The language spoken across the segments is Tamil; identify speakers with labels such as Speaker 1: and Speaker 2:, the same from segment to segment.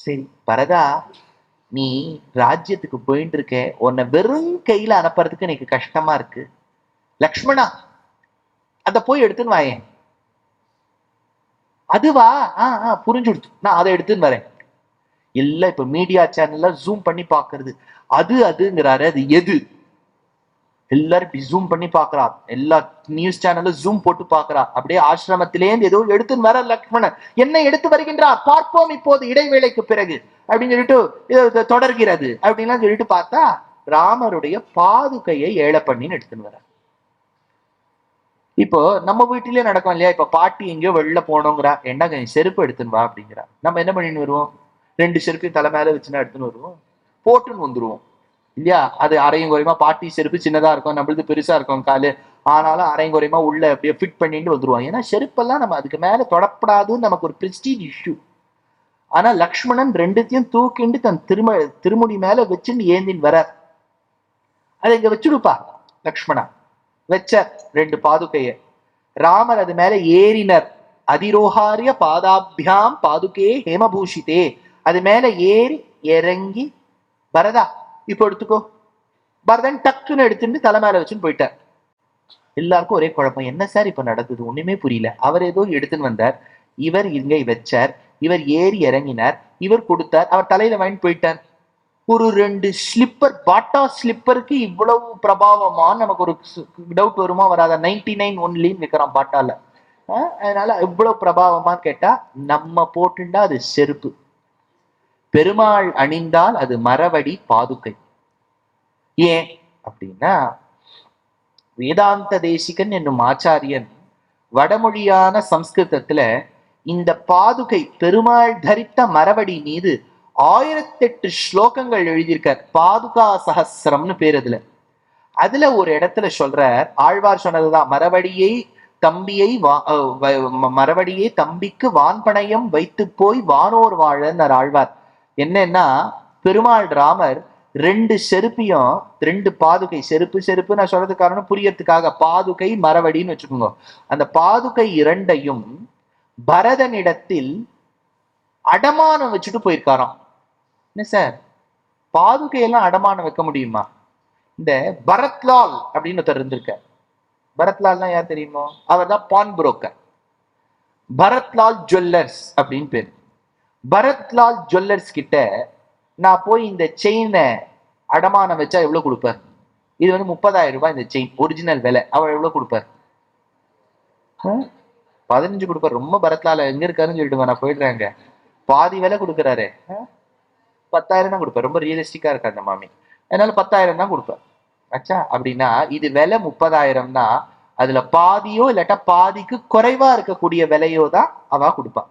Speaker 1: சரி பரதா, நீ ராஜ்யத்துக்கு போயிட்டு இருக்க, உன்னை வெறும் கையில அனுப்புறதுக்கு எனக்கு கஷ்டமா இருக்கு. லக்ஷ்மணா, அத போய் எடுத்துன்னு வாயேன். அதுவா? புரிஞ்சுடுச்சு, நான் அதை எடுத்துன்னு வரேன். இல்ல இப்ப மீடியா சேனல்ல ஜூம் பண்ணி பாக்குறது, அதுங்கிறாரு, அது எது? எல்லாரும் இப்படி ஜூம் பண்ணி பாக்குறா, எல்லா நியூஸ் சேனல்ல ஜூம் போட்டு பாக்குறா. அப்படியே ஆசிரமத்திலேருந்து ஏதோ எடுத்துன்னு வர லக்ஷ்மணன், என்ன எடுத்து வருகின்றார் பார்ப்போம் இப்போது இடைவேளைக்கு பிறகு அப்படின்னு சொல்லிட்டு தொடர்கிறது அப்படின்லாம் சொல்லிட்டு பார்த்தா ராமருடைய பாதுகையை ஏழை பண்ணின்னு எடுத்துன்னு வர. இப்போ நம்ம வீட்டிலேயே நடக்கும் இல்லையா? இப்ப பாட்டி எங்கேயோ வெளில போனோங்கிறா, என்ன செருப்பு எடுத்துன்னு வா அப்படிங்கிறா. நம்ம என்ன பண்ணின்னு வருவோம்? 2 செருப்பையும் தலை மேல வச்சுன்னா எடுத்துன்னு வருவோம், போட்டுன்னு வந்துருவோம் இல்லையா? அது அரையும் குறையுமா, பாட்டி செருப்பு சின்னதா இருக்கும், நம்மளது பெருசா இருக்கும் காலு, ஆனாலும் அரையும் குறையுமா உள்ள அப்படியே ஃபிட் பண்ணிட்டு வந்துருவோம். ஏன்னா செருப்பெல்லாம் நம்ம அதுக்கு மேல தொடப்படாதுன்னு நமக்கு ஒரு பிரெஸ்டீஜ் இஷ்யூ. ஆனா லக்ஷ்மணன் ரெண்டுத்தையும் தூக்கிண்டு தன் திருமுடி மேல வச்சுன்னு ஏந்தின் வர. அதை இங்க வச்சுடுப்பா லக்ஷ்மணா. வச்ச 2 பாதுகைய. ராமர் அது மேல ஏறினர். அதிரோகாரிய பாதாபியாம் பாதுகே ஹேமபூஷிதே. அது மேல ஏறி இறங்கி, பரதா இப்ப எடுத்துக்கோ. பரதன் டக்குன்னு எடுத்துட்டு தலை மேல வச்சுன்னு போயிட்டார். எல்லாருக்கும் ஒரே குழப்பம், என்ன சார் இப்ப நடக்குது, ஒண்ணுமே புரியல. அவர் ஏதோ எடுத்துன்னு வந்தார், இவர் இங்க வச்சார், இவர் ஏறி இறங்கினார், இவர் கொடுத்தார், அவர் தலையில வாங்கிட்டு போயிட்டார். ஒரு 2 ஸ்லிப்பர், பாட்டா ஸ்லிப்பருக்கு இவ்வளவு பிரபாவமா? நமக்கு ஒரு டவுட் வருமா வராதா? 99 ஒன்லின்னு வைக்கிறான் பாட்டால. அதனால இவ்வளவு பிரபாவமான்னு கேட்டா, நம்ம போட்டுண்டா அது செருப்பு, பெருமாள் அணிந்தால் அது மரவடி பாதுகை. ஏன் அப்படின்னா, வேதாந்த தேசிகன் என்னும் ஆச்சாரியன் வடமொழியான சம்ஸ்கிருதத்துல இந்த பாதுகை பெருமாள் தரித்த மரவடி மீது 1008 ஸ்லோகங்கள் எழுதியிருக்கார். பாதுகா சகசிரம்னு பேர் அதுல. அதுல ஒரு இடத்துல சொல்ற, ஆழ்வார் சொன்னதுதான், மரவடியை தம்பிக்கு வான்பணையம் வைத்து போய் வானோர் வாழன்னார் ஆழ்வார். என்னன்னா, பெருமாள் ராமர் 2 செருப்பையும், 2 பாதுகை, செருப்பு நான் சொல்றது காரணம் புரியறதுக்காக, பாதுகை மரவடின்னு வச்சுக்கோங்க. அந்த பாதுகை 2ஐயும் பரதனிடத்தில் அடமானம் வச்சுட்டு போயிருக்காராம். என்ன சார், பாதுகையெல்லாம் அடமானம் வைக்க முடியுமா? இந்த பரத்லால் அப்படின்னு ஒருத்தர் இருந்திருக்க. பரத்லால்னா யார் தெரியுமோ? அவர் தான் பான் புரோக்கர். பரத்லால் ஜுவல்லர்ஸ் அப்படின்னு பேரு. பரத்லால் ஜுவல்லர்ஸ் கிட்ட நான் போய் இந்த செயினை அடமானம் வச்சா எவ்வளவு கொடுப்பார்? இது 30,000 ரூபாய் இந்த செயின், ஒரிஜினல் விலை. அவர் எவ்வளவு கொடுப்பார்? 15 கொடுப்பார். ரொம்ப பரத்லால் எங்க இருக்காருன்னு சொல்லிட்டு நான் போயிடுறாங்க, பாதி விலை கொடுக்குறாரு. 10,000 தான் கொடுப்பார். ரொம்ப ரியலிஸ்டிக்கா இருக்கா அந்த மாமி, அதனால 10,000 தான் கொடுப்பார். ஆச்சா? அப்படின்னா இது விலை 30,000னா அதுல பாதியோ இல்லாட்டா பாதிக்கு குறைவா இருக்கக்கூடிய விலையோ தான் அவ கொடுப்பா.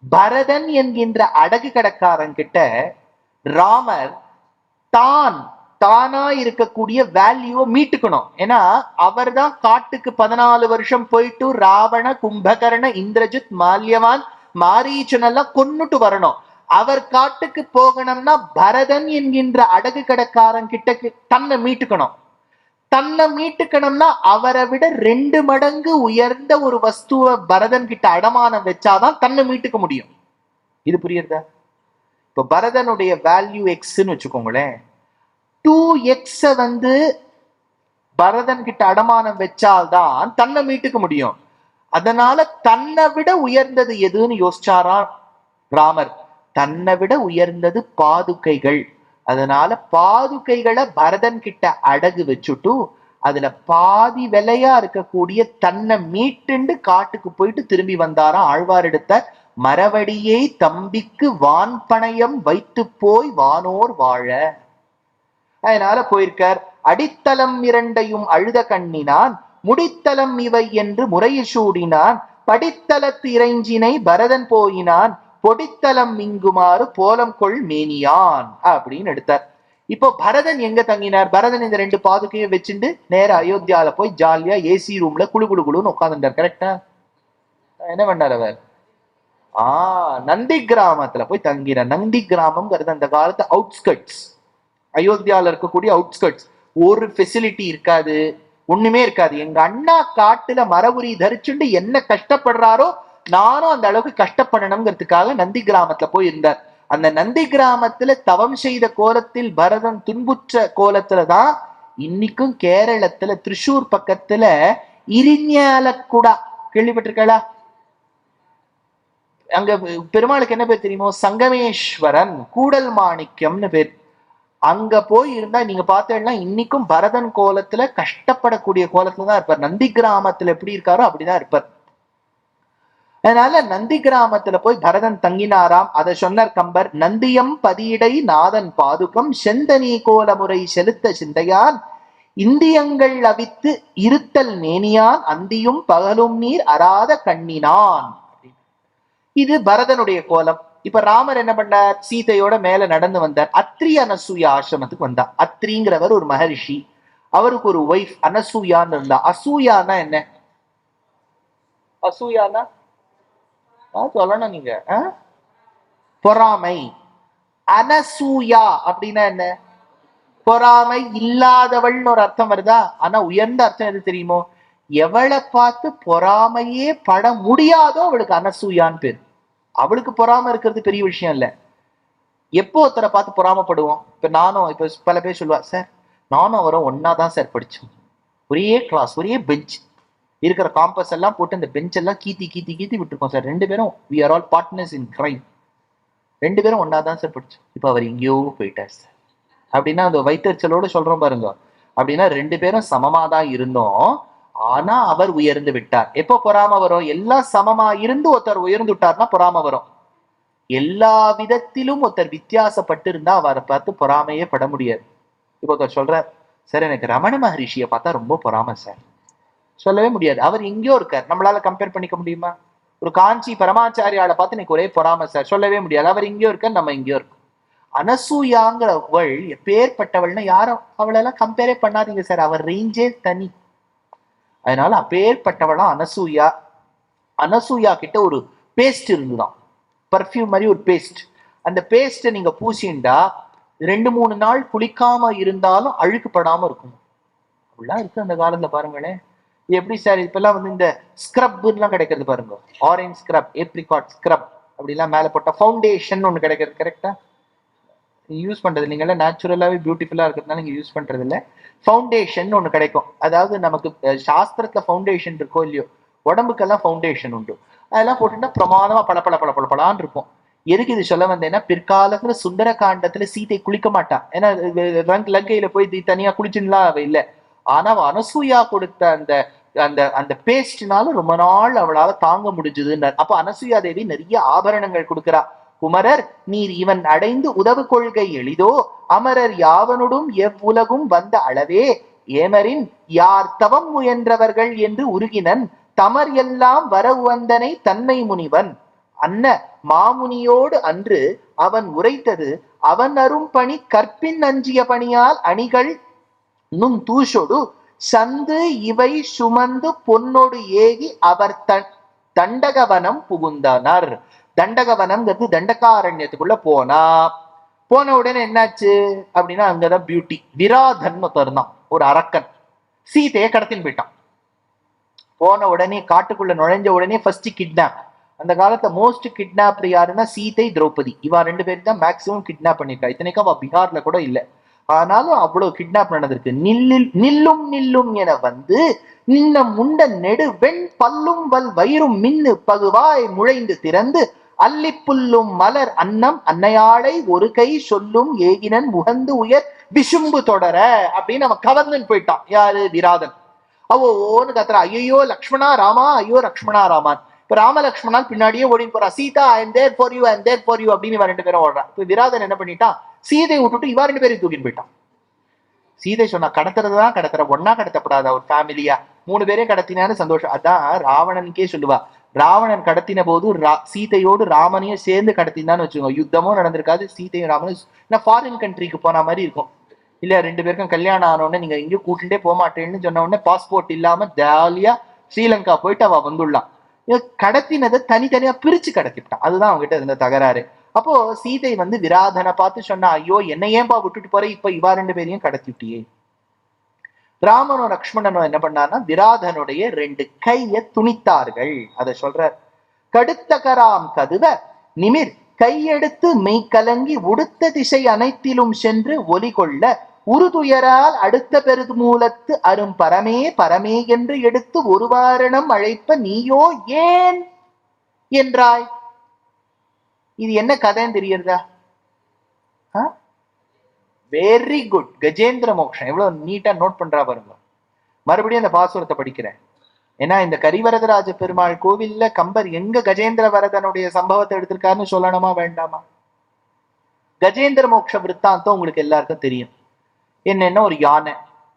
Speaker 1: பரதன் என்கின்ற அடகு கடைக்காரன் கிட்ட ராமர் தானா இருக்கக்கூடிய வேல்யூவை மீட்டுக்கணும். ஏன்னா அவர் தான் காட்டுக்கு 14 வருஷம் போயிட்டு ராவண, கும்பகர்ண, இந்திரஜித், மால்யவான், மாரீச்சன் எல்லாம் கொன்னுட்டு வரணும். அவர் காட்டுக்கு போகணும்னா பரதன் என்கின்ற அடகு கடைக்காரன் கிட்ட தன்னை மீட்டுக்கணும். தன்னை மீட்டுக்கணும்னா அவரை விட 2 மடங்கு உயர்ந்த ஒரு வஸ்துவ பரதன் கிட்ட அடமானம் வச்சாதான் தன்னை மீட்டுக்க முடியும். இது புரியுறதா? இப்ப பரதனுடைய வேல்யூ எக்ஸ்ன்னு வச்சுக்கோங்களேன். 2x பரதன் கிட்ட அடமானம் வச்சால்தான் தன்னை மீட்டுக்க முடியும். அதனால தன்னை விட உயர்ந்தது எதுன்னு யோசிச்சாரா ராமர். தன்னை விட உயர்ந்தது பாதுகைகள். அதனால பாதுகைகளை பரதன் கிட்ட அடகு வச்சுட்டு அதுல பாதி விலையா இருக்கக்கூடிய தன்னை மீட்டுண்டு காட்டுக்கு போயிட்டு திரும்பி வந்தாரா. ஆழ்வார் எடுத்த மரவடியை தம்பிக்கு வான்பணையம் வைத்து போய் வானோர் வாழ. அதனால போயிருக்கார். அடித்தளம் 2ஐயும் அழுத கண்ணினான், முடித்தளம் இவை என்று முறையில் சூடினான், படித்தளத்து இறைஞ்சினை பரதன் போயினான், பொடித்தளம் இங்குமாறு போலம் கொள் மேனியான் அப்படின்னு எடுத்தார். இப்போ பரதன் எங்க தங்கினார்? பரதன் இந்த 2 பாதுகையும் வச்சுட்டு நேர அயோத்தியால போய் ஜாலியா ஏசி ரூம்ல குழுன்னு உட்காந்துட்டார். கரெக்டா? என்ன பண்ணார் அவர்? நந்தி கிராமத்துல போய் தங்கினார். நந்தி கிராமம்ங்கிறது அந்த காலத்து அவுட்ஸ்கட்ஸ், அயோத்தியால இருக்கக்கூடிய அவுட்ஸ்கட்ஸ். ஒரு ஃபெசிலிட்டி இருக்காது, ஒண்ணுமே இருக்காது. எங்க அண்ணா காட்டுல மரபுரி தரிச்சுண்டு என்ன கஷ்டப்படுறாரோ நானும் அந்த அளவுக்கு கஷ்டப்படணுங்கிறதுக்காக நந்தி கிராமத்துல போய் இருந்தார். அந்த நந்தி கிராமத்துல தவம் செய்த கோலத்தில் பரதன் துன்புற்ற கோலத்துலதான் இன்னைக்கும் கேரளத்துல திரிசூர் பக்கத்துல இரிஞாலக்குடா கேள்விப்பட்டிருக்கா? அங்க பெருமாளுக்கு என்ன பேர் தெரியுமோ? சங்கமேஸ்வரன் கூடல் மாணிக்கம்னு பேர். அங்க போய் இருந்தா நீங்க பார்த்தீங்கன்னா இன்னைக்கும் பரதன் கோலத்துல கஷ்டப்படக்கூடிய கோலத்துலதான் இருப்பார். நந்தி கிராமத்துல எப்படி இருக்காரோ அப்படிதான் இருப்பார். அதனால நந்தி கிராமத்துல போய் பரதன் தங்கினாராம். அதை சொன்னார் கம்பர். நந்தியம் பதியிடை நாதன் பாதுகம் செந்தனி கோல முறை செலுத்த சிந்தையான் இந்தியங்கள் அவித்து இருத்தல் மேனியான் அந்தியும் பகலும் நீர் அறாத கண்ணினான். இது பரதனுடைய கோலம். இப்ப ராமர் என்ன பண்ணார்? சீதையோட மேல நடந்து வந்தார். அத்ரி அனசூயா ஆசிரமத்துக்கு வந்தார். அத்ரிங்கிறவர் ஒரு மகரிஷி. அவருக்கு ஒரு ஒய்ஃப் அனசூயான்னு இருந்தா. அசூயானா என்ன? அசூயானா சொல்லணும் நீங்க. பொறாமை. அனசூயா அப்படின்னா என்ன? பொறாமை இல்லாதவள்னு ஒரு அர்த்தம் வருதா? ஆனா உயர்ந்த அர்த்தம் எது தெரியுமோ? எவளை பார்த்து பொறாமையே பட முடியாதோ அவளுக்கு அனசூயான்னு பேர். அவளுக்கு பொறாம இருக்கிறது பெரிய விஷயம் இல்ல. எப்போ ஒருத்தரை பார்த்து பொறாமப்படுவோம்? இப்ப நானும் இப்ப பல பேர் சொல்லுவா, சார் நானும் அவரும் ஒன்னாதான் சார் படிச்சோம், ஒரே கிளாஸ் ஒரே பெஞ்ச், இருக்கிற காம்பஸ் எல்லாம் போட்டு அந்த பெஞ்ச் எல்லாம் கீத்தி கீத்தி கீத்தி விட்டுருக்கோம் சார், ரெண்டு பேரும் we are all partners in crime, ரெண்டு பேரும் ஒன்னாதான் சார் படிச்சோம், இப்ப அவர் எங்கேயோ போயிட்டார் சார் அப்படின்னா அந்த வைத்தறிச்சலோடு சொல்றோம் பாருங்க. அப்படின்னா ரெண்டு பேரும் சமமாதான் இருந்தோம், ஆனா அவர் உயர்ந்து விட்டார். எப்போ பொறாம வரும்? எல்லாம் சமமா இருந்து ஒருத்தர் உயர்ந்து விட்டார்னா பொறாம வரும். எல்லா விதத்திலும் ஒருத்தர் வித்தியாசப்பட்டு இருந்தா அவரை பார்த்து பொறாமையே பட முடியாது. இப்போ ஒருத்தர் சொல்ற, சார் எனக்கு ரமண மகரிஷியை பார்த்தா ரொம்ப பொறாம சார், சொல்லவே முடியாது. அவர் எங்கேயோ இருக்கார், நம்மளால கம்பேர் பண்ணிக்க முடியுமா? ஒரு காஞ்சி பரமாச்சாரியால பார்த்து எனக்கு ஒரே பொறாம சார், சொல்லவே முடியாது. அவர் எங்கேயோ இருக்கார், நம்ம எங்கேயோ இருக்கோம். அனசூயாங்கிறவள் எப்பேற்பட்டவள்னா யாரும் அவளெல்லாம் கம்பேரே பண்ணாதீங்க சார், அவர் ரேஞ்சே தனி. அதனால அப்பேற்பட்டவளா அனசூயா. அனசூயா கிட்ட ஒரு பேஸ்ட் இருந்துதான், பர்ஃப்யூம் மாதிரி ஒரு பேஸ்ட். அந்த பேஸ்ட்டை நீங்க பூசிண்டா 2-3 நாள் குளிக்காம இருந்தாலும் அழுக்குப்படாம இருக்கும். அப்படிலாம் இருக்கு அந்த காலத்துல. பாருங்களேன் எப்படி சார். இப்பெல்லாம் வந்து இந்த ஸ்க்ரப்லாம் கிடைக்கிறது பாருங்க, ஆரஞ்ச் ஸ்க்ரப், ஏப்ரிகாட் ஸ்க்ரப் அப்படிலாம் மேல போட்ட ஃபவுண்டேஷன் ஒண்ணு கிடைக்கிறது. கரெக்டா யூஸ் பண்றது இல்லைங்களா? நேச்சுரலாவே பியூட்டிஃபுல்லா இருக்கிறதுனால நீங்க யூஸ் பண்றது இல்லை. ஃபவுண்டேஷன் ஒண்ணு கிடைக்கும். அதாவது நமக்கு சாஸ்திரத்துல ஃபவுண்டேஷன் இருக்கோ இல்லையோ, உடம்புக்கெல்லாம் ஃபவுண்டேஷன் உண்டு. அதெல்லாம் போட்டுட்டா பிரமாதமா பல பல பல பல பலான்னு இருக்கும். எதுக்கு இது சொல்ல வந்தேன்னா, பிற்காலத்துல சுந்தர காண்டத்துல சீதை குளிக்க மாட்டான். ஏன்னா லங்கையில போய் தனியா குளிச்சுலாம் அவ இல்லை. ஆனா அவ அனசூயா கொடுத்த அந்த அந்த அந்த பேஸ்ட்னால ரொம்ப நாள் அவளால தாங்க முடிஞ்சதுன்னு. அப்ப அனசூயா தேவி நிறைய ஆபரணங்கள் கொடுக்கிறா. குமரர் நீர் இவன் அடைந்து உதவு கொள்கை எளிதோ, அமரர் யாவனுடும் எவ்வுலகும் வந்த அளவே, ஏமரின் யார் தவம் முயன்றவர்கள் என்று உருகினன், தமர் எல்லாம் வர வந்தனை தன்மை முனிவன் அன்ன மாமுனியோடு அன்று அவன் உரைத்தது, அவன் அரும் பணி கற்பின் அஞ்சிய பணியால் அணிகள் நும் தூஷொடு சந்து இவை சுமந்து பொன்னொடு ஏகி அவர் தண்டகவனம் புகுந்தனர். தண்டகவனம்ங்கிறது தண்டகாரண்யத்துக்குள்ள போன உடனே என்னாச்சு அப்படின்னா, அங்கதான் பியூட்டி. விராதன் ஒருத்தர் ஒரு அரக்கன் சீதையை கடத்தின்னு போயிட்டான். போன உடனே காட்டுக்குள்ள நுழைஞ்ச உடனே ஃபர்ஸ்ட் கிட்னாப். அந்த காலத்துல மோஸ்ட் கிட்னாப் யாருன்னா சீதை, திரௌபதி, இவா ரெண்டு பேரும் தான் மேக்சிமம் கிட்னாப் பண்ணிருக்கா. இத்தனைக்கும் அவ பீகார்ல கூட இல்லை, ஆனாலும் அவ்வளவு கிட்னாப் நடந்திருக்கு. நில்லும் நில்லும் என வந்து நின்ன முண்ட நெடு வெண் பல்லும் வல் வயிறும் மின்னு பகுவாய் முளைந்து திறந்து அல்லிப்புல்லும் மலர் அன்னம் அன்னையாளை ஒரு கை சொல்லும் ஏகினன் முகந்து உயர் விசும்பு தொடர அப்படின்னு அவன் கவர்ந்துன்னு போயிட்டான். யாரு? விராதன். ஓன்னு கத்துறா, ஐயோ லக்ஷ்மணா ராமா, ஐயோ லக்ஷ்மணா ராமான். இப்ப ராம லக்ஷ்மணால் பின்னாடியே ஓடின்னு போறா. Sita I am there for you, I am there for you அப்படின்னு இவன் ரெண்டு பேரும் ஓடுறான். இப்ப விராதன் என்ன பண்ணிட்டான்? சீதை விட்டுட்டு இவா ரெண்டு பேரையும் தூக்கின்னு போயிட்டான். சீதை சொன்னா கடத்துறதுதான் கடத்துற, ஒன்னா கடத்தப்படாத ஒரு ஃபேமிலியா 3 பேரையும் கடத்தினான்னு சந்தோஷம். அதான் ராவணனுக்கே சொல்லுவா, ராவணன் கடத்தின போது சீதையோடு ராமனையும் சேர்ந்து கடத்தினான்னு வச்சுக்கோங்க, யுத்தமும் நடந்திருக்காது, சீதையும் ராமனும் ஃபாரின் கண்ட்ரிக்கு போன மாதிரி இருக்கும். இல்ல 2 பேருக்கும் கல்யாணம் ஆனோடனே நீங்க எங்கேயும் கூட்டுட்டே போக மாட்டேன்னு சொன்ன உடனே பாஸ்போர்ட் இல்லாம ஜாலியா ஸ்ரீலங்கா போயிட்டு அவ வந்துள்ளான். கடத்தினதை தனித்தனியா பிரிச்சு கடத்திட்டான். அதுதான் அவங்ககிட்ட இருந்த தகராறு. அப்போ சீதை வந்து விராதனை பார்த்து சொன்னா, ஐயோ என்ன ஏன்பா விட்டுட்டு போற, இப்ப இவா 2 பேரையும் கடத்திட்டியே. ராமனும் லக்ஷ்மணனும் என்ன பண்ணார்னா விராதனுடைய 2 கைய துணித்தார்கள். அதை சொல்ற, கடுத்தகராம் கதுவ நிமிர் கையெடுத்து மெய் கலங்கி உடுத்த திசை அனைத்திலும் சென்று ஒலி கொள்ள உருதுயரால் அடுத்த பெருது மூலத்து அரும் பரமே பரமே என்று எடுத்து ஒரு வாரணம் அழைப்ப நீயோ ஏன் என்றாய். இது என்ன கதைன்னு தெரியறதா? Very good. கஜேந்திர மோக்ஷம் எவ்வளவு நீட்டா நோட் பண்றா பாருங்க. மறுபடியும் அந்த பாசுரத்தை படிக்கிறேன். ஏன்னா இந்த கரிவரதராஜ பெருமாள் கோவில்ல கம்பர் எங்க கஜேந்திர வரதனுடைய சம்பவத்தை எடுத்திருக்காருன்னு சொல்லணுமா வேண்டாமா? கஜேந்திர மோக்ஷ விற்த்தாந்தம் உங்களுக்கு எல்லாருக்கும் தெரியும். என்னன்னா ஒரு யானை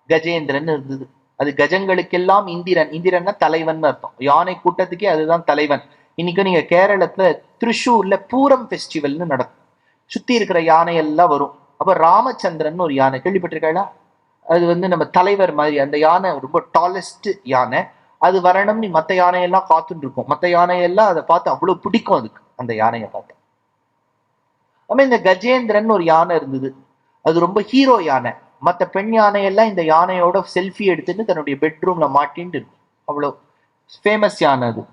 Speaker 1: கஜேந்திரன் இருந்தது. அது கஜங்களுக்கெல்லாம் இந்திரன். இந்திரன்னா தலைவன் அர்த்தம். யானை கூட்டத்துக்கே அதுதான் தலைவன். இன்னைக்கு நீங்க கேரளத்துல திருஷூர்ல பூரம் ஃபெஸ்டிவல்னு நடக்கும். சுத்தி இருக்கிற யானை எல்லாம் வரும். அப்ப ராமச்சந்திரன் ஒரு யானை கேள்விப்பட்டிருக்கா? அது நம்ம தலைவர் மாதிரி. அந்த யானை ரொம்ப டாலஸ்ட் யானை. அது வரணும். நீ மற்ற யானையெல்லாம் காத்துட்டு இருக்கும். மற்ற யானையெல்லாம் அதை பார்த்து அவ்வளவு பிடிக்கும் அதுக்கு, அந்த யானையை பார்த்து. நம்ம இந்த கஜேந்திரன் ஒரு யானை இருந்தது. அது ரொம்ப ஹீரோ யானை. மற்ற பெண் யானையெல்லாம் இந்த யானையோட செல்ஃபி எடுத்துட்டு தன்னுடைய பெட்ரூம்ல மாட்டின்னு இருக்கும். அவ்வளோ ஃபேமஸ் யானை அது.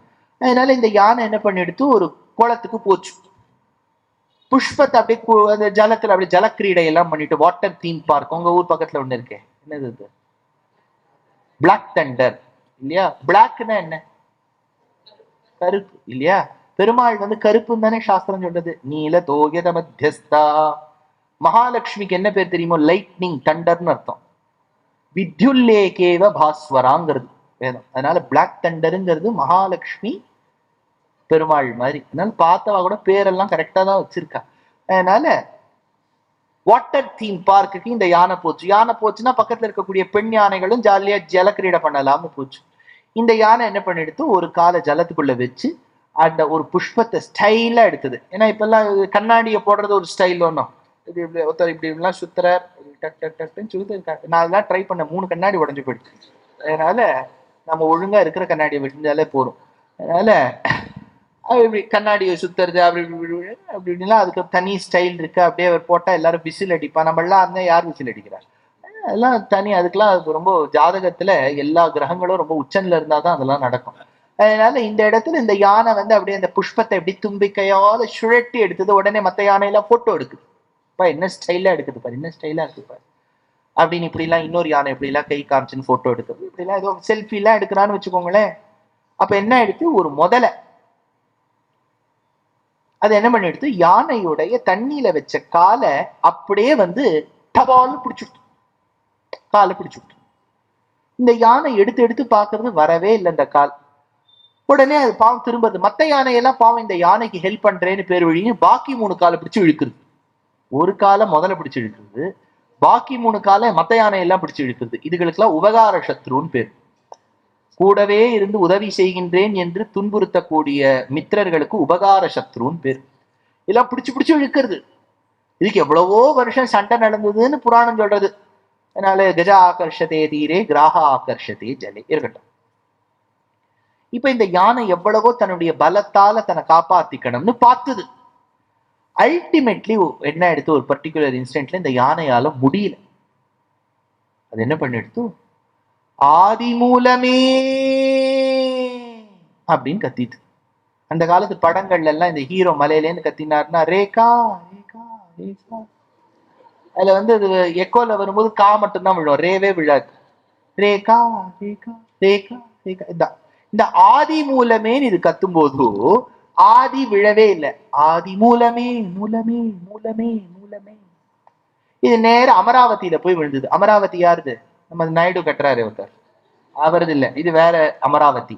Speaker 1: அதனால இந்த யானை என்ன பண்ணிடுத்து, ஒரு குளத்துக்கு போச்சு. புஷ்பத்தை அப்படியே அந்த ஜலத்துல அப்படியே ஜலக்கிரீடை எல்லாம் பண்ணிட்டு, வாட்டர் தீம் பார்க் உங்க ஊர் பக்கத்துல ஒண்ணு இருக்கே, என்னது இது? பிளாக் தண்டர் இல்லையா? பிளாக்னா என்ன? கருப்பு இல்லையா? பெருமாள் கருப்புன்னு தானே சாஸ்திரம் சொல்றது. நீல தோயத மத்தியஸ்தா. மகாலட்சுமிக்கு என்ன பேர் தெரியுமோ? லைட்னிங், தண்டர்னு அர்த்தம். வித்யுல்லேகேவ பாஸ்வராங்கிறது வேதம். அதனால பிளாக் தண்டருங்கிறது மகாலட்சுமி பெருமாள் மாதிரி. அதனால பார்த்தவா கூட பேரெல்லாம் கரெக்டா தான் வச்சிருக்கா. அதனால வாட்டர் தீம் பார்க்குக்கு இந்த யானை போச்சு. யானை போச்சுன்னா பக்கத்துல இருக்கக்கூடிய பெண் யானைகளும் ஜாலியா ஜலக்கிரீடை பண்ணலாம்னு போச்சு. இந்த யானை என்ன பண்ணிடுத்து, ஒரு காலை ஜலத்துக்குள்ள வச்சு அந்த ஒரு புஷ்பத்தை ஸ்டைலா எடுத்தது. ஏன்னா இப்பெல்லாம் கண்ணாடியை போடுறது ஒரு ஸ்டைல் ஒன்றும். இது இப்படி ஒருத்தர் இப்படி இப்படிலாம் சுத்துறார், டக் டக் டக்குன்னு சுத்து. நான் அதெல்லாம் ட்ரை பண்ண 3 கண்ணாடி உடஞ்சு போயிடுச்சு. அதனால நம்ம ஒழுங்கா இருக்கிற கண்ணாடியை விட்டுருந்தாலே போறோம். அதனால இப்படி கண்ணாடியை சுத்துறது அப்படி இப்படிலாம் அதுக்கு தனி ஸ்டைல் இருக்கு. அப்படியே அவர் போட்டா எல்லாரும் விசில் அடிப்பா. நம்ம எல்லாம் இருந்தா யார் விசில் அடிக்கிறார்? அதெல்லாம் தனி. அதுக்கெல்லாம் அது ரொம்ப ஜாதகத்துல எல்லா கிரகங்களும் ரொம்ப உச்சன்ல இருந்தாதான் அதெல்லாம் நடக்கும். அதனால இந்த இடத்துல இந்த யானை அப்படியே அந்த புஷ்பத்தை எப்படி தும்பிக்கையால சுழட்டி எடுத்தது. உடனே மற்ற யானையெல்லாம் போட்டோ எடுக்குது. என்ன ஸ்டைலா எடுக்குது பாரு, என்ன ஸ்டைலா இருக்கு பாரு அப்படின்னு. இப்படி எல்லாம் இன்னொரு யானை இப்படி எல்லாம் கை காமிச்சுன்னு போட்டோ எடுக்குது. இப்படி எல்லாம் ஏதோ செல்ஃபி எல்லாம் எடுக்கிறான்னு வச்சுக்கோங்களேன். அப்ப என்ன எடுத்து, ஒரு முதலை அது என்ன பண்ணி எடுத்து, யானையுடைய தண்ணியில வச்ச காலை அப்படியே டபால்னு பிடிச்சுட்டு, காலை பிடிச்சுட்டு. இந்த யானை எடுத்து எடுத்து பாக்குறது, வரவே இல்லை இந்த கால். உடனே அது பாவம் திரும்புறது. மற்ற யானையெல்லாம் பாவம் இந்த யானைக்கு ஹெல்ப் பண்றேன்னு பேர் வழின்னு பாக்கி 3 காலை பிடிச்சு இழுக்குறது. ஒரு காலை முதல்ல பிடிச்சு இழுக்கிறது, பாக்கி 3 காலை மத்த யானையெல்லாம் பிடிச்சு இழுக்கிறது. இதுகளுக்கெல்லாம் உபகார சத்ருன்னு பேர். கூடவே இருந்து உதவி செய்கின்றேன் என்று துன்புறுத்தக்கூடிய மித்திரர்களுக்கு உபகார சத்ருன்னு பேர். இதெல்லாம் பிடிச்சு பிடிச்சு இழுக்கிறது. இதுக்கு எவ்வளவோ வருஷம் சண்டை நடந்ததுன்னு புராணம் சொல்றது. அதனால கஜ ஆகர்ஷத்தே தீரே கிராக ஆகர்ஷத்தே ஜலே இருக்கட்டும். இப்ப இந்த யானை எவ்வளவோ தன்னுடைய பலத்தால தன்னை காப்பாத்திக்கணும்னு பார்த்தது. அல்டிமேட்லி என்ன எடுத்து, ஒரு பர்டிகுலர் இன்ஸ்டன்ட்ல இந்த யானையால முடியல. அது என்ன பண்ணிடுத்து, ஆதி மூலமே அப்படின்னு கத்திட்டு. அந்த காலத்து படங்கள்ல எல்லாம் இந்த ஹீரோ மலையிலேருந்து கத்தினார்னா ரேகா ரேகா ரேகா. அதுல அது எக்கோல வரும்போது கா மட்டும்தான் விழும், ரேவே விழாது. ரேகா ரேகா ரேகா ரேகா. இந்த ஆதி மூலமேன்னு இது கத்தும் போது ஆதி விழவே இல்லை. ஆதி மூலமே மூலமே மூலமே மூலமே. இது நேர அமராவதியில போய் விழுந்தது. அமராவதி யாருது? நம்ம நாயுடு கட்டுறாரு ஒருத்தர், அவரது இல்ல, இது வேற அமராவதி.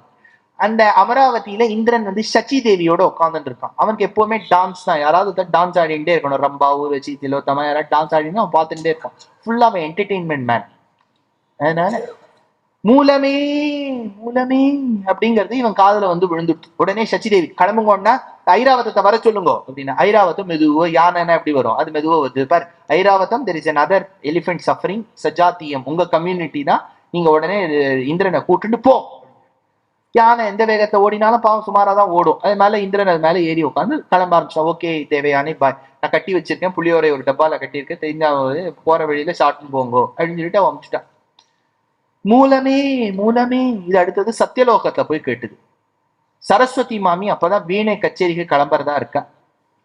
Speaker 1: அந்த அமராவதியில இந்திரன் சச்சி தேவியோட உட்காந்துட்டு இருக்கான். அவனுக்கு எப்பவுமே டான்ஸ் தான். யாராவது டான்ஸ் ஆடிட்டே இருக்கணும். ரம்பா, ஊர்வசி, திலோத்தமா யாராவது டான்ஸ் ஆடினா அவன் பார்த்துட்டே இருப்பான். ஃபுல்லா அவன் என்டர்டெயின்மெண்ட் மேன். அதனால மூலமே மூலமே அப்படிங்கிறது இவன் காதுல விழுந்துட்டு. உடனே சச்சிதேவி கிளம்புங்கன்னா ஐராவதத்தை வர சொல்லுங்க அப்படின்னா. ஐராவதம் மெதுவோ, யானை எப்படி வரும், அது மெதுவோ வருது பார். Airavatham there is another elephant suffering சஜாத்தியம், உங்க கம்யூனிட்டி தான், நீங்க உடனே இந்திரனை கூட்டுட்டு போ. யானை எந்த வேகத்தை ஓடினாலும் பாவம் சுமாராதான் ஓடும். அது மேல இந்திரன் அது மேல ஏறி உட்காந்து கிளம்ப ஆரம்பிச்சா. ஓகே தேவையானே பாய், நான் கட்டி வச்சிருக்கேன், புளியோரை ஒரு டப்பால கட்டியிருக்கேன், தெரிஞ்சா போற வழியில சாப்பிட்டு போங்கோ அப்படின்னு சொல்லிட்டு அவன் அமிச்சுட்டான். மூலமே மூலமே. இது அடுத்தது சத்தியலோகத்துல போய் கேட்டுது. சரஸ்வதி மாமி அப்பதான் வீணை கச்சேரிக்கு கிளம்புறதா இருக்கா.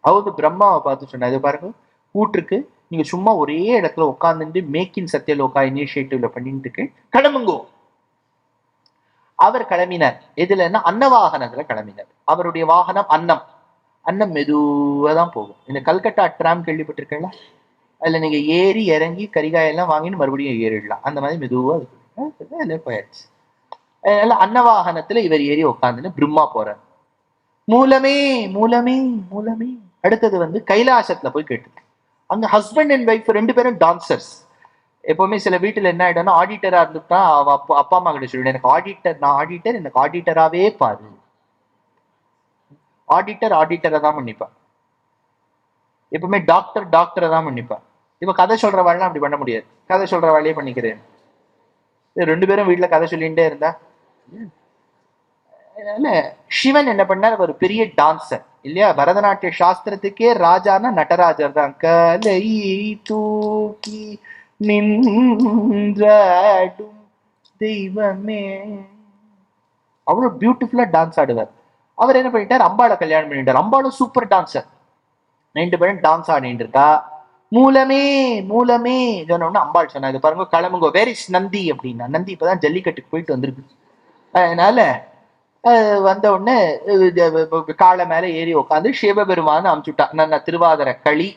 Speaker 1: அவது பிரம்மாவை பார்த்து சொன்னா, இது பாருங்க கூற்றுக்கு நீங்க சும்மா ஒரே இடத்துல உட்காந்துட்டு மேக்கின் சத்தியலோகா இனிஷியேட்டிவ்ல பண்ணிட்டு கிளம்புங்கோ. அவர் கிளம்பினார். எதுலன்னா அன்னவாகனத்துல கிளம்பினார். அவருடைய வாகனம் அன்னம். அன்னம் மெதுவா தான் போகும். இந்த கல்கட்டா ட்ராம் கேள்விப்பட்டிருக்கீங்களா? அதுல நீங்க ஏறி இறங்கி கரிகாயெல்லாம் வாங்கின்னு மறுபடியும் ஏறிடலாம். அந்த மாதிரி மெதுவா இருக்கு. போயாச்சு. அதனால அன்னவாகனத்துல இவர் ஏறி உட்காந்துன்னு பிரம்மா போறார். மூலமே மூலமே மூலமே. அடுத்தது கைலாசத்துல போய் கேட்டு, அங்க ஹஸ்பண்ட் அண்ட் ஒய்ஃப் 2 பேரும் டான்சர்ஸ். எப்பவுமே சில வீட்டுல என்ன ஆயிடும்னா, ஆடிட்டரா இருந்துட்டா அவ அப்பா அம்மா கிட்ட சொல்லிடு, எனக்கு ஆடிட்டர், நான் ஆடிட்டர், எனக்கு ஆடிட்டராவே பாரு. ஆடிட்டரை தான் பண்ணிப்பா. எப்பவுமே டாக்டரை தான் பண்ணிப்பா. இப்ப கதை சொல்ற வேலைலாம் அப்படி பண்ண முடியாது. கதை சொல்ற வேலையே பண்ணிக்கிறேன். 2 பேரும் வீட்டுல கதை சொல்லிகிட்டே இருந்தா. அதனால சிவன் என்ன பண்ணார், ஒரு பெரிய டான்சர் இல்லையா? பரதநாட்டிய சாஸ்திரத்துக்கே ராஜானா நடராஜர் தான். கலை தூக்கி நின்றாடும் தெய்வமே. அவ்வளவு பியூட்டிஃபுல்லா டான்ஸ் ஆடுவார். அவர் என்ன பண்ணிட்டார், அம்பாளை கல்யாணம் பண்ணிட்டார். அம்பாளும் சூப்பர் டான்சர். 2 பேரும் டான்ஸ் ஆடிட்டு இருக்கா. மூலமே மூலமே சொன்ன அம்பாள் சொன்னா, இது பாருங்க கிளம்புங்க, வேர் இஸ் நந்தி அப்படின்னா. நந்தி இப்பதான் ஜல்லிக்கட்டுக்கு போயிட்டு வந்திருக்கு. அதனால வந்த உடனே காலை மேல ஏறி உட்காந்து சிவபெருமான்னு அமுச்சுட்டா. நான் திருவாதிரை களி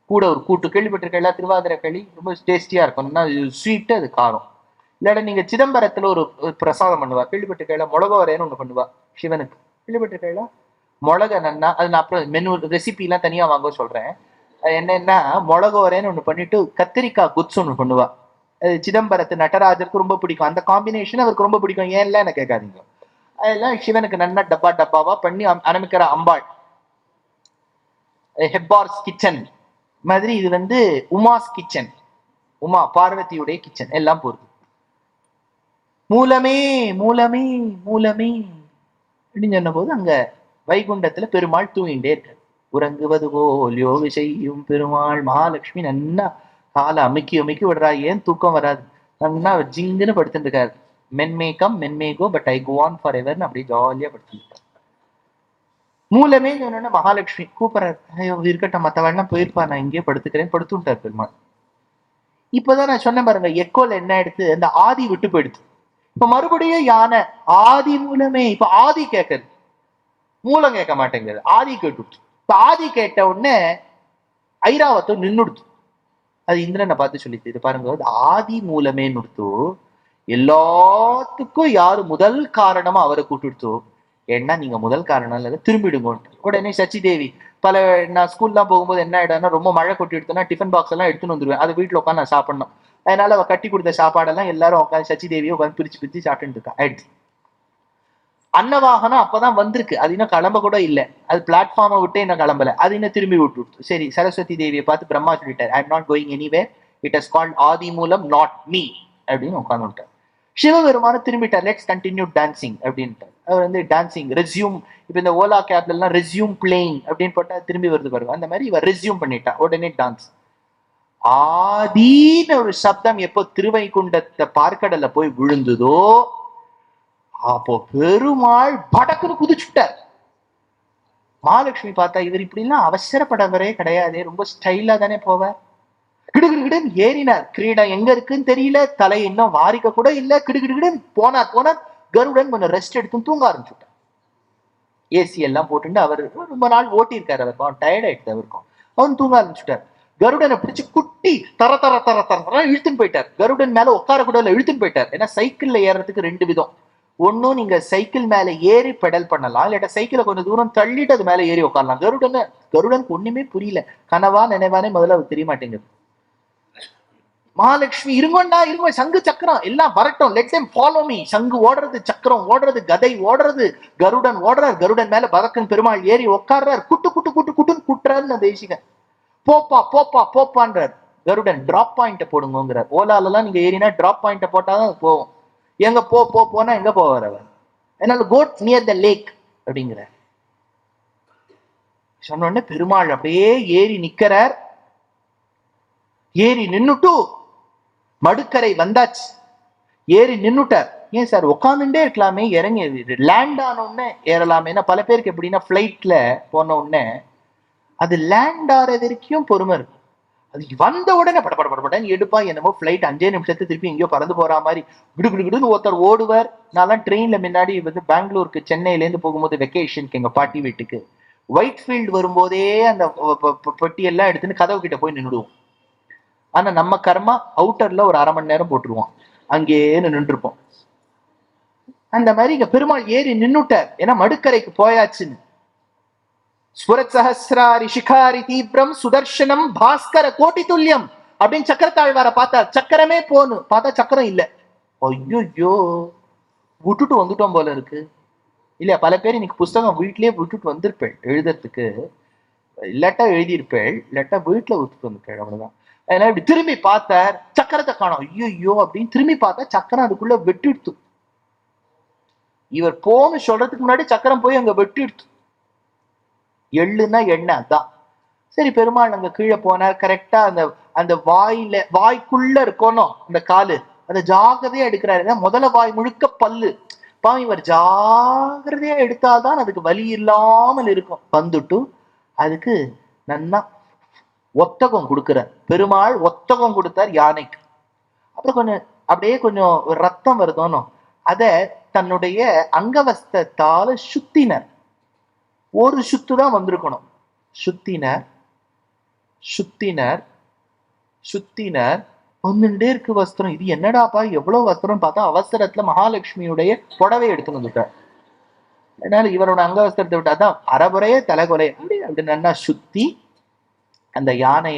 Speaker 1: கூட ஒரு கூட்டு கேள்விப்பட்டிருக்கேன். திருவாதிரை களி ரொம்ப டேஸ்டியா இருக்கும். ஸ்வீட்டு, அது காரம். இல்லாட நீங்க சிதம்பரத்துல ஒரு பிரசாதம் பண்ணுவா, கேள்விப்பட்டிருக்கேன். மிளகு வரையன்னு ஒண்ணு பண்ணுவா சிவனுக்கு, கேள்விப்பட்டிருக்கேன். மிளக நன்னா, அது நான் அப்புறம் மெனு ரெசிபி எல்லாம் தனியா வாங்க சொல்றேன். என்னன்னா மிளகு வரையன்னு ஒண்ணு பண்ணிட்டு கத்திரிக்காய் குட்ஸ் ஒண்ணு பண்ணுவா. அது சிதம்பரத்து நடராஜருக்கு ரொம்ப பிடிக்கும். அந்த காம்பினேஷன் அவருக்கு ரொம்ப பிடிக்கும். ஏன்ல என்ன கேட்காதீங்க. அதெல்லாம் சிவனுக்கு நன்னா டப்பாவா பண்ணி ஆரம்பிக்கிற அம்பாள். ஹெப்பார்ஸ் கிச்சன் மாதிரி இது உமாஸ் கிச்சன், உமா பார்வதியுடைய கிச்சன் எல்லாம் போகுது. மூலமே மூலமே மூலமே அப்படின்னு சொன்ன போது அங்க வைகுண்டத்துல பெருமாள் தூங்கிட்டே இருக்காரு. உறங்குவது போல் யோகி செய்யும் பெருமாள். மகாலட்சுமி நன்னா காலை அமுக்கி அமுக்கி விடுறா. ஏன் தூக்கம் வராது? நன்னா ஜிங்குன்னு படுத்துட்டு இருக்காரு. மென்மேகம் மென்மேகோ பட் ஐ கோ ஆன் ஃபார் எவர்னு அப்படி ஜாலியா படுத்துட்டார். மூலமே சொன்னா மகாலட்சுமி கூப்பிடுறாரு. ஐயோ இருக்கட்டும், மத்தவெல்லாம் போயிருப்பா, நான் இங்கேயே படுத்துக்கிறேன். படுத்துட்டார் பெருமாள். இப்பதான் நான் சொன்னேன் பாருங்க, எக்கோல என்ன எடுத்து அந்த ஆதி விட்டு போயிடுது. இப்ப மறுபடியும் யானை ஆதி மூலமே. இப்ப ஆதி கேட்கறது, மூலம் கேட்க மாட்டேங்குது. ஆதி கேட்டுடுச்சு. இப்ப ஆதி கேட்ட உடனே ஐராவத்தம் நின்னுடுச்சு. அது இந்திரனை பார்த்து சொல்லிச்சு, இது பாருங்க ஆதி மூலமே நிறுத்தோ, எல்லாத்துக்கும் யாரு முதல் காரணமா அவரை கூட்டுடுத்தோ, ஏன்னா நீங்க முதல் காரணம் இல்ல, திரும்பிடுங்க. உடனே சச்சி தேவி நான் ஸ்கூல்லாம் போகும்போது என்ன ஆயிடும்னா, ரொம்ப மழை கொட்டி எடுத்தோம்னா டிஃபன் பாக்ஸ் எல்லாம் எடுத்துன்னு வந்துருவேன். அது வீட்டுல உட்காந்து நான் சாப்பிடணும். அதனால அவ கட்டி கொடுத்த சாப்பாடெல்லாம் எல்லாரும் உட்காந்து சச்சி தேவியை உட்காந்து பிரிச்சு சாப்பிட்டு இருக்கா. ஆயிடுச்சு. அன்னவாகனம் அப்பதான் வந்திருக்கு. அது இன்னும் கிளம்ப கூட இல்லை. அது பிளாட்ஃபார்மை விட்டு இன்னும் கிளம்பல. அது இன்னும் திரும்பி விட்டு. சரி, சரஸ்வதி தேவியை பார்த்து பிரம்மா சொல்லிட்டார், I am not going anywhere, it has called Adi Moolam, not me அப்படின்னு உட்கார்ந்து விட்டார். சிவபெருமான திரும்பிட்டார். லெட்ஸ் கண்டினியூ டான்சிங் அப்படின்ட்டு அவர் டான்சிங் ரெஸ்யூம். இப்ப இந்த ஓலா கேப்ல எல்லாம் ரெஸ்யூம் பிளேயிங் அப்படின்னு போட்டா திரும்பி வருது பாருங்க. அந்த மாதிரி இவர் ரெஸ்யூம் பண்ணிட்டா. உடனே டான்ஸ். ஆதின்னு ஒரு சப்தம் எப்போ திருவைகுண்டத்தை பார்க்கடல போய் விழுந்ததோ, அப்போ பெருமாள் படக்குன்னு குதிச்சுட்டார். மகாலட்சுமி பார்த்தா, இவர் இப்படி எல்லாம் அவசரப்படவரே கிடையாது, ரொம்ப ஸ்டைலா தானே போவார். கிடுகிடுகிடுன்னு ஏறினார். கிரீடம் எங்க இருக்குன்னு தெரியல, தலை இன்னும் வாரிக்க கூட இல்ல. கிடுகிடுகிடுன்னு போனார். கருடன் கொஞ்சம் ரெஸ்ட் எடுத்து தூங்க ஆரம்பிச்சுட்டார். ஏசி எல்லாம் போட்டு அவர் ரொம்ப நாள் ஓட்டியிருக்காரு. அவர் டயர்ட் ஆயிடுச்சு அவருக்கும். அவன் தூங்க ஆரம்பிச்சுட்டார். கருடனை பிடிச்சு குட்டி தர தர தர தர இழுத்துன்னு போயிட்டார். கருடன் மேல உட்கார கூட இழுத்துன்னு போயிட்டார். ஏன்னா சைக்கிள்ல ஏறதுக்கு 2 விதம். ஒன்னும் நீங்க சைக்கிள் மேல ஏறி பெடல் பண்ணலாம், இல்லாட்ட சைக்கிளை கொஞ்சம் தூரம் தள்ளிட்டு அது மேல ஏறி உட்காரலாம். கருடனுக்கு ஒண்ணுமே புரியல. கனவா நினைவானே முதல்ல அவர் தெரிய மாட்டேங்குது. மகாலட்சுமி இருங்க, சங்கு சக்கரம் எல்லாம் வரட்டும், லெட் தெம் ஃபாலோ மீ. சங்கு ஓடுறது, சக்கரம் ஓடுறது, கதை ஓடுறது, கருடன் ஓடுறார். கருடன் மேல பதக்கன் பெருமாள் ஏறி உட்கார்றார். குட்டுன்னு குட்டுறாருன்னு தேசிகன். போப்பான்றார். கருடன் டிராப் பாயிண்ட போடுங்கிறார். ஓலாலெல்லாம் நீங்க ஏறினா டிராப் பாயிண்ட போட்டாதான் போவோம். எங்க போனா எங்க போவார் அவர்? அதனால கோட் நியர் த லேக் அப்படிங்கிற சொன்ன உடனே பெருமாள் அப்படியே ஏறி நிக்கிறார். ஏறி நின்னுட்டு மடுக்கரை வந்தாச்சு. ஏறி நின்னுட்டார். ஏன் சார் உட்காந்துட்டே இருக்கலாமே, இறங்கி லேண்ட் ஆன உடனே ஏறலாமே. பல பேருக்கு எப்படின்னா ஃபிளைட்ல போன உடனே அது லேண்ட் ஆற வரைக்கும் பொறுமை இருக்கும். அது வந்த உடனே படப்படன்னு எடுப்பா. என்னமோ ஃபிளைட் 5 நிமிஷத்தை திருப்பி எங்கேயோ பறந்து போற மாதிரி கிடுகிடுன்னு ஒருத்தர் ஓடுவார். நான்லாம் ட்ரெயின்ல முன்னாடி வந்து பெங்களூருக்கு சென்னையிலேருந்து போகும்போது வெக்கேஷனுக்கு எங்க பாட்டி வீட்டுக்கு ஒயிட் ஃபீல்டு வரும்போதே அந்த பெட்டியெல்லாம் எடுத்துன்னு கதவு கிட்ட போய் நின்றுடுவோம். ஆனா நம்ம கர்மா அவுட்டர்ல ஒரு 1/2 மணி நேரம் போட்டுருவோம், அங்கேயே நின்றுருப்போம். அந்த மாதிரி இங்க பெருமாள் ஏறி நின்னுட்டார், ஏன்னா மடுக்கரைக்கு போயாச்சுன்னு. ஸ்வரத் சஹஸ்ராரி சிகாரி தீவிரம் சுதர்சனம் பாஸ்கர கோட்டி துல்லியம் அப்படின்னு சக்கரத்தாழ்வார பார்த்தா சக்கரமே போன்னு பார்த்தா சக்கரம் இல்ல. ஐயோ விட்டுட்டு வந்துட்டோம் போல இருக்கு இல்லையா? பல பேர் இன்னைக்கு புஸ்தகம் வீட்லயே விட்டுட்டு வந்திருப்பேள் எழுதுறதுக்கு, இல்லாட்டா எழுதியிருப்பேள், இல்லாட்டா வீட்டுல விட்டுட்டு வந்திருப்பேள், அவ்வளவுதான். அதனால இப்படி திரும்பி பார்த்தார், சக்கரத்தை காணோம். ஐயோ அப்படின்னு திரும்பி பார்த்தா சக்கரம் அதுக்குள்ள வெட்டிடுத்து. இவர் போன்னு சொல்றதுக்கு முன்னாடி சக்கரம் போய் அங்க வெட்டிடுத்து. எள்ளுன்னா எண்ணெய் அதான். சரி, பெருமாள் அங்க கீழே போனார். கரெக்டா அந்த அந்த வாய்க்குள்ள இருக்கணும் அந்த காலு, அந்த ஜாகிரதையா எடுக்கிறாரு. முதல்ல வாய் முழுக்க பல்லு. இவர் ஜாகிரதையா எடுத்தாதான் அதுக்கு வலி இல்லாமல் இருக்கும். வந்துட்டு அதுக்கு நன்னா ஒத்தகம் கொடுக்கிறார் பெருமாள். ஒத்தகம் கொடுத்தார் யானைக்கு. அப்புறம் கொஞ்சம் அப்படியே கொஞ்சம் ரத்தம் வருதோனும் அத தன்னுடைய அங்கவஸ்தத்தால சுத்தினர். ஒரு சுத்து தான் வந்திருக்கணும். சுத்தினர் சுத்தினர் சுத்தினர் வந்துட்டே இருக்கு வஸ்திரம். இது என்னடாப்பா எவ்வளவு வஸ்திரம் பார்த்தா அவசரத்துல மகாலட்சுமியுடைய புடவை எடுத்துன்னு வந்துட்டார். அதனால இவரோட அங்கவஸ்திரத்தை விட்டாதான் அறகுறைய தலைகுறை அப்படி நல்லா சுத்தி அந்த யானை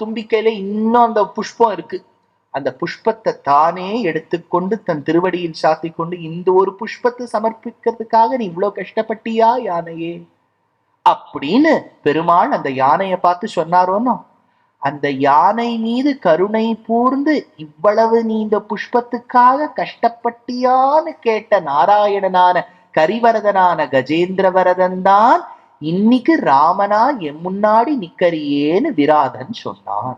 Speaker 1: தும்பிக்கையில இன்னும் அந்த புஷ்பம் இருக்கு. அந்த புஷ்பத்தை தானே எடுத்துக்கொண்டு தன் திருவடியில் சாத்தி கொண்டு, இந்த ஒரு புஷ்பத்தை சமர்ப்பிக்கிறதுக்காக நீ இவ்வளவு கஷ்டப்பட்டியா யானையே அப்படின்னு பெருமாள் அந்த யானையை பார்த்து சொன்னாரோனோ. அந்த யானை மீது கருணை கூர்ந்து இவ்வளவு நீ இந்த புஷ்பத்துக்காக கஷ்டப்பட்டியான்னு கேட்ட நாராயணனான கரிவரதனான கஜேந்திரவரதன் தான் இன்னைக்கு ராமனா என் முன்னாடி நிக்கறியேன்னு விராதன் சொன்னான்.